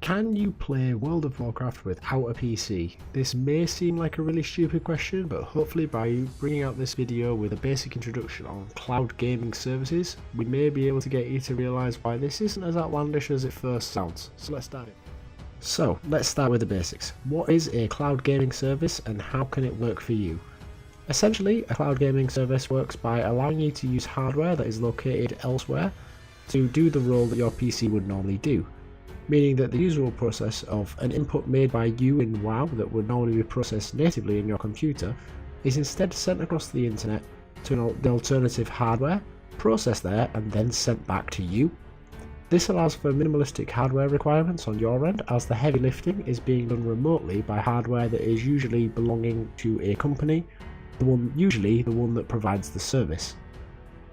Can you play World of Warcraft without a PC? This may seem like a really stupid question, but hopefully by bringing out this video with a basic introduction on cloud gaming services, we may be able to get you to realise why this isn't as outlandish as it first sounds. So let's start with the basics. What is a cloud gaming service and how can it work for you? Essentially, a cloud gaming service works by allowing you to use hardware that is located elsewhere to do the role that your PC would normally do. Meaning that the usual process of an input made by you in WoW that would normally be processed natively in your computer is instead sent across the internet to the alternative hardware, processed there and then sent back to you. This allows for minimalistic hardware requirements on your end, as the heavy lifting is being done remotely by hardware that is usually belonging to a company, usually the one that provides the service.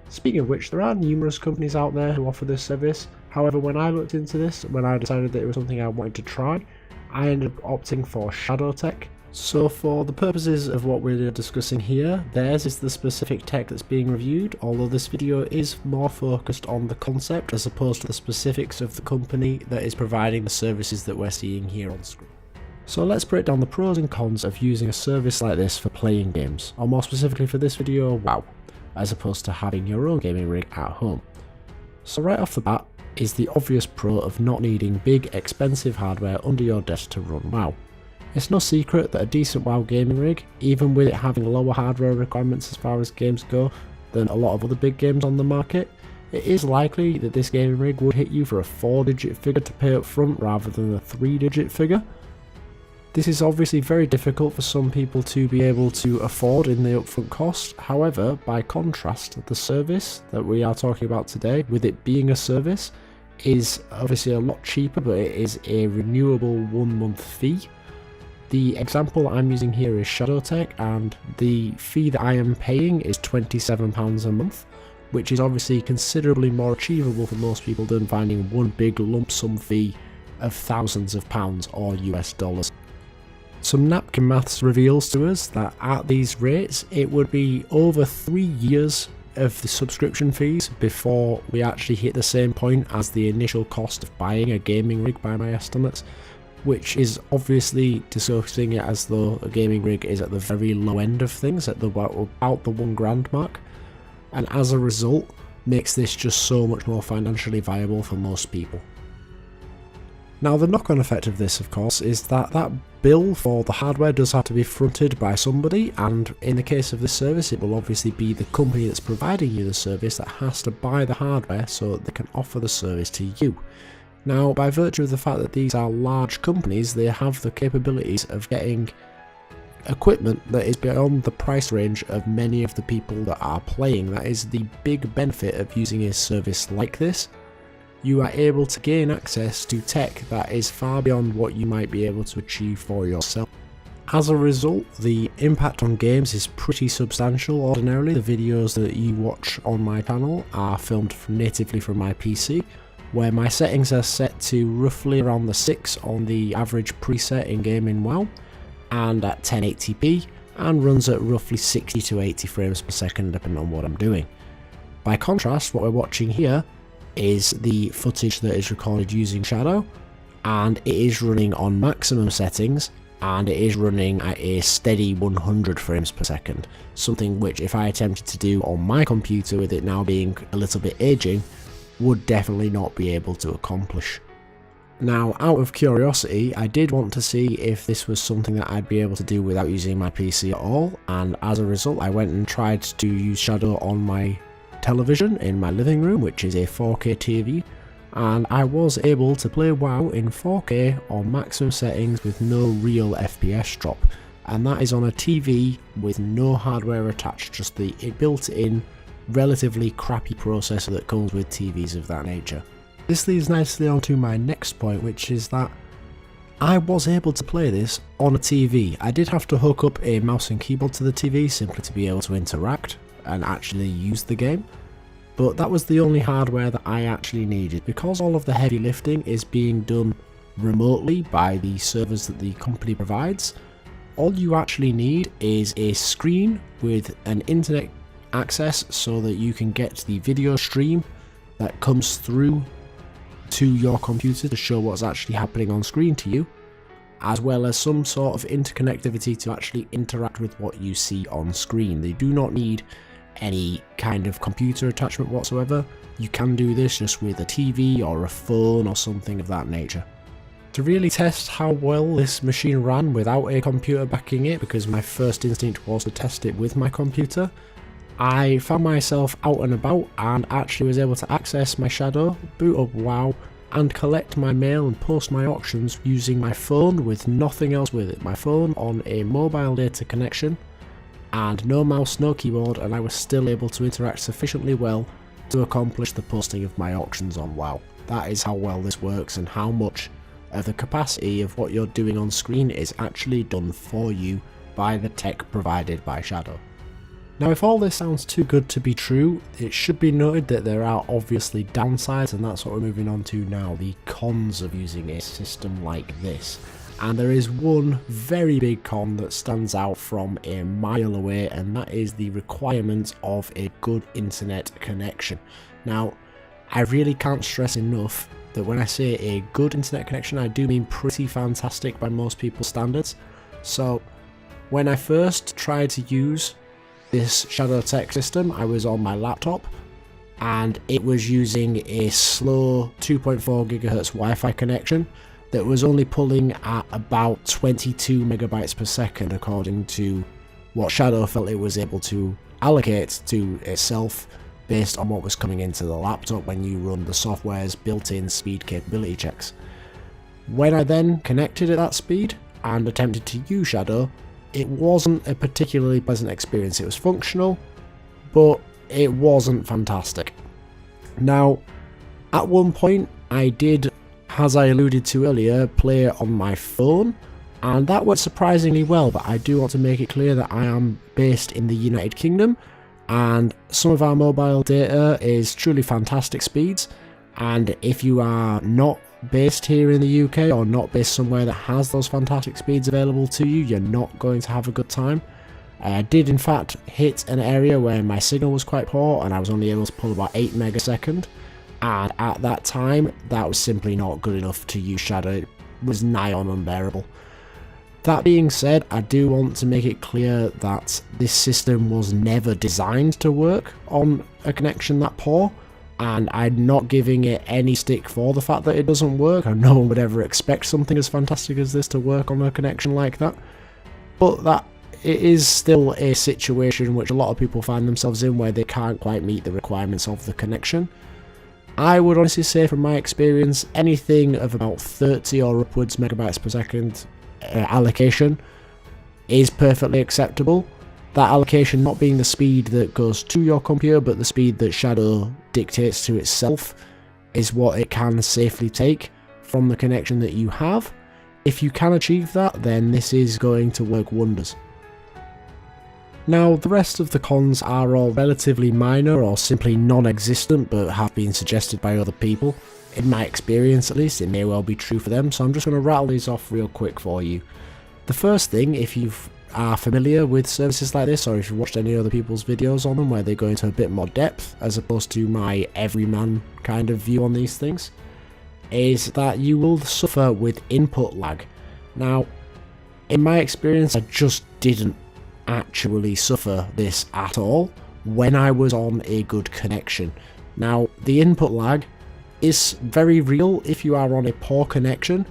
Speaking of which, there are numerous companies out there who offer this service. However, when I looked into this, when I decided that it was something I wanted to try, I ended up opting for shadow.tech. So for the purposes of what we're discussing here, theirs is the specific tech that's being reviewed, although this video is more focused on the concept as opposed to the specifics of the company that is providing the services that we're seeing here on screen. So let's break down the pros and cons of using a service like this for playing games, or more specifically for this video, WoW, as opposed to having your own gaming rig at home. So right off the bat is the obvious pro of not needing big expensive hardware under your desk to run WoW. It's no secret that a decent WoW gaming rig, even with it having lower hardware requirements as far as games go than a lot of other big games on the market, it is likely that this gaming rig would hit you for a 4-digit figure to pay up front rather than a 3-digit figure. This is obviously very difficult for some people to be able to afford in the upfront cost. However, by contrast, the service that we are talking about today, with it being a service, is obviously a lot cheaper, but it is a renewable 1-month fee. The example I'm using here is shadow.tech, and the fee that I am paying is £27 a month, which is obviously considerably more achievable for most people than finding one big lump sum fee of thousands of pounds or US dollars. Some napkin maths reveals to us that at these rates it would be over 3 years of the subscription fees before we actually hit the same point as the initial cost of buying a gaming rig by my estimates, which is obviously discussing it as though a gaming rig is at the very low end of things, at about the £1,000 mark, and as a result makes this just so much more financially viable for most people. Now the knock-on effect of this, of course, is that that bill for the hardware does have to be fronted by somebody, and in the case of this service it will obviously be the company that's providing you the service that has to buy the hardware so that they can offer the service to you. Now, by virtue of the fact that these are large companies, they have the capabilities of getting equipment that is beyond the price range of many of the people that are playing. That is the big benefit of using a service like this. You are able to gain access to tech that is far beyond what you might be able to achieve for yourself. As a result, the impact on games is pretty substantial. Ordinarily, the videos that you watch on my channel are filmed natively from my PC, where my settings are set to roughly around the 6 on the average preset in game in WoW, and at 1080p, and runs at roughly 60 to 80 frames per second depending on what I'm doing. By contrast, what we're watching here is the footage that is recorded using Shadow, and it is running on maximum settings, and it is running at a steady 100 frames per second, something which if I attempted to do on my computer with it now being a little bit aging, would definitely not be able to accomplish. Now, out of curiosity, I did want to see if this was something that I'd be able to do without using my PC at all, and as a result I went and tried to use Shadow on my television in my living room, which is a 4K TV, and I was able to play WoW in 4K on maximum settings with no real FPS drop, and that is on a TV with no hardware attached, just the built-in relatively crappy processor that comes with TVs of that nature. This leads nicely on to my next point, which is that I was able to play this on a TV. I did have to hook up a mouse and keyboard to the TV simply to be able to interact and actually use the game, but that was the only hardware that I actually needed. Because all of the heavy lifting is being done remotely by the servers that the company provides, all you actually need is a screen with an internet access so that you can get the video stream that comes through to your computer to show what's actually happening on screen to you, as well as some sort of interconnectivity to actually interact with what you see on screen. They do not need any kind of computer attachment whatsoever. You can do this just with a TV or a phone or something of that nature. To really test how well this machine ran without a computer backing it, because my first instinct was to test it with my computer, I found myself out and about and actually was able to access my Shadow, boot up WoW, and collect my mail and post my auctions using my phone with nothing else with it. My phone on a mobile data connection and no mouse, no keyboard, and I was still able to interact sufficiently well to accomplish the posting of my auctions on WoW. That is how well this works and how much of the capacity of what you're doing on screen is actually done for you by the tech provided by Shadow. Now, if all this sounds too good to be true, it should be noted that there are obviously downsides, and that's what we're moving on to now, the cons of using a system like this. And there is one very big con that stands out from a mile away, and that is the requirement of a good internet connection. Now, I really can't stress enough that when I say a good internet connection, I do mean pretty fantastic by most people's standards. So, when I first tried to use this shadow.tech system, I was on my laptop and it was using a slow 2.4 GHz Wi-Fi connection that was only pulling at about 22 megabytes per second according to what Shadow felt it was able to allocate to itself based on what was coming into the laptop when you run the software's built-in speed capability checks. When I then connected at that speed and attempted to use Shadow, it wasn't a particularly pleasant experience. It was functional, but it wasn't fantastic. Now, at one point I did, as I alluded to earlier, play on my phone, and that went surprisingly well, but I do want to make it clear that I am based in the United Kingdom, and some of our mobile data is truly fantastic speeds, and if you are not based here in the UK or not based somewhere that has those fantastic speeds available to you, you're not going to have a good time. I did in fact hit an area where my signal was quite poor and I was only able to pull about 8 megasecond, and at that time that was simply not good enough to use Shadow. It was nigh on unbearable. That being said, I do want to make it clear that this system was never designed to work on a connection that poor, and I'm not giving it any stick for the fact that it doesn't work, and no one would ever expect something as fantastic as this to work on a connection like that. But that it is still a situation which a lot of people find themselves in where they can't quite meet the requirements of the connection. I would honestly say from my experience, anything of about 30 or upwards megabytes per second allocation is perfectly acceptable. That allocation not being the speed that goes to your computer, but the speed that Shadow dictates to itself is what it can safely take from the connection that you have. If you can achieve that, then this is going to work wonders. Now, the rest of the cons are all relatively minor or simply non-existent, but have been suggested by other people. In my experience at least, it may well be true for them, so I'm just going to rattle these off real quick for you. The first thing, if you are familiar with services like this, or if you've watched any other people's videos on them where they go into a bit more depth as opposed to my everyman kind of view on these things, is that you will suffer with input lag. Now, in my experience, I just didn't actually suffer this at all when I was on a good connection. Now, the input lag is very real. If you are on a poor connection,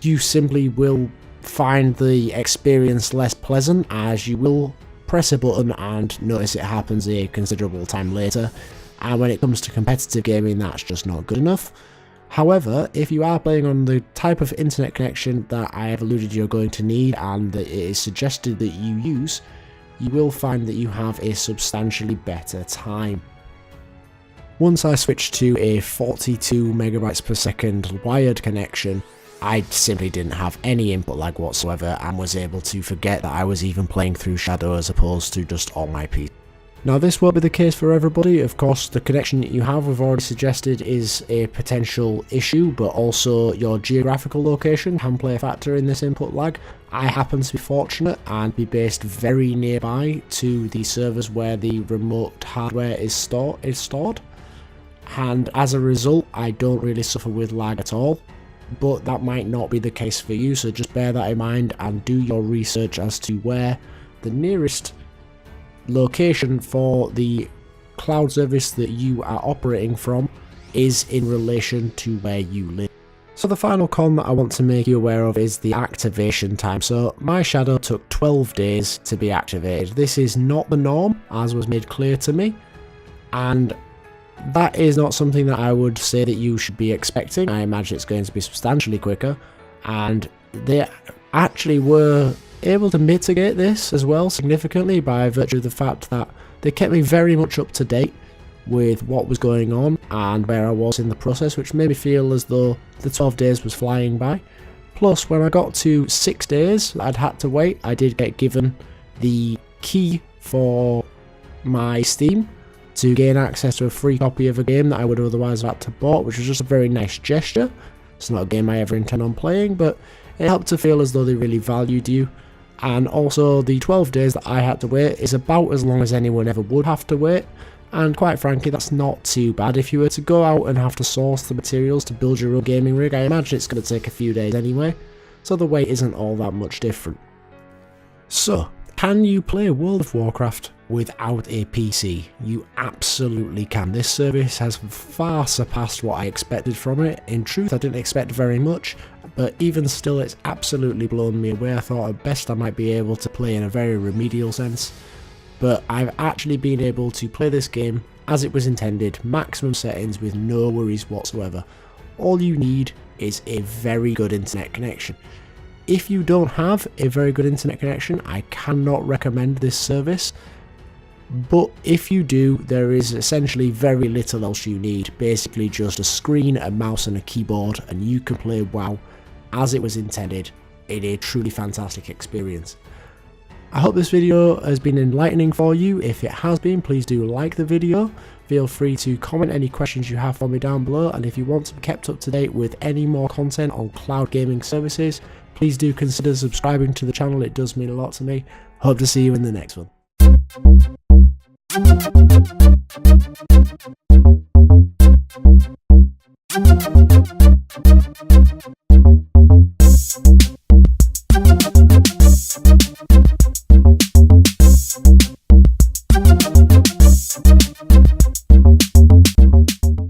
you simply will find the experience less pleasant, as you will press a button and notice it happens a considerable time later, and when it comes to competitive gaming, that's just not good enough. However, if you are playing on the type of internet connection that I have alluded you're going to need and that it is suggested that you use, you will find that you have a substantially better time. Once I switched to a 42 megabytes per second wired connection, I simply didn't have any input lag whatsoever and was able to forget that I was even playing through Shadow as opposed to just on my PC. Now, this won't be the case for everybody. Of course, the connection that you have, we've already suggested, is a potential issue, but also your geographical location can play a factor in this input lag. I happen to be fortunate and be based very nearby to the servers where the remote hardware is stored. and as a result I don't really suffer with lag at all. But that might not be the case for you, so just bear that in mind and do your research as to where the nearest location for the cloud service that you are operating from is in relation to where you live. So the final con that I want to make you aware of is the activation time. So my shadow took 12 days to be activated. This is not the norm, as was made clear to me, and that is not something that I would say that you should be expecting. I imagine it's going to be substantially quicker, and they actually were able to mitigate this as well significantly by virtue of the fact that they kept me very much up to date with what was going on and where I was in the process, which made me feel as though the 12 days was flying by. Plus, when I got to 6 days I'd had to wait, I did get given the key for my Steam to gain access to a free copy of a game that I would otherwise have had to bought, which was just a very nice gesture. It's not a game I ever intend on playing, but it helped to feel as though they really valued you. And also the 12 days that I had to wait is about as long as anyone ever would have to wait, and quite frankly that's not too bad. If you were to go out and have to source the materials to build your own gaming rig, I imagine it's going to take a few days anyway, so the wait isn't all that much different. So, can you play World of Warcraft without a PC? You absolutely can. This service has far surpassed what I expected from it. In truth, I didn't expect very much, but even still it's absolutely blown me away. I thought at best I might be able to play in a very remedial sense, but I've actually been able to play this game as it was intended, maximum settings with no worries whatsoever. All you need is a very good internet connection. If you don't have a very good internet connection, I cannot recommend this service, but if you do, there is essentially very little else you need. Basically just a screen, a mouse and a keyboard, and you can play WoW as it was intended in a truly fantastic experience. I hope this video has been enlightening for you. If it has been, please do like the video. Feel free to comment any questions you have for me down below, and if you want to be kept up to date with any more content on cloud gaming services, please do consider subscribing to the channel. It does mean a lot to me. Hope to see you in the next one.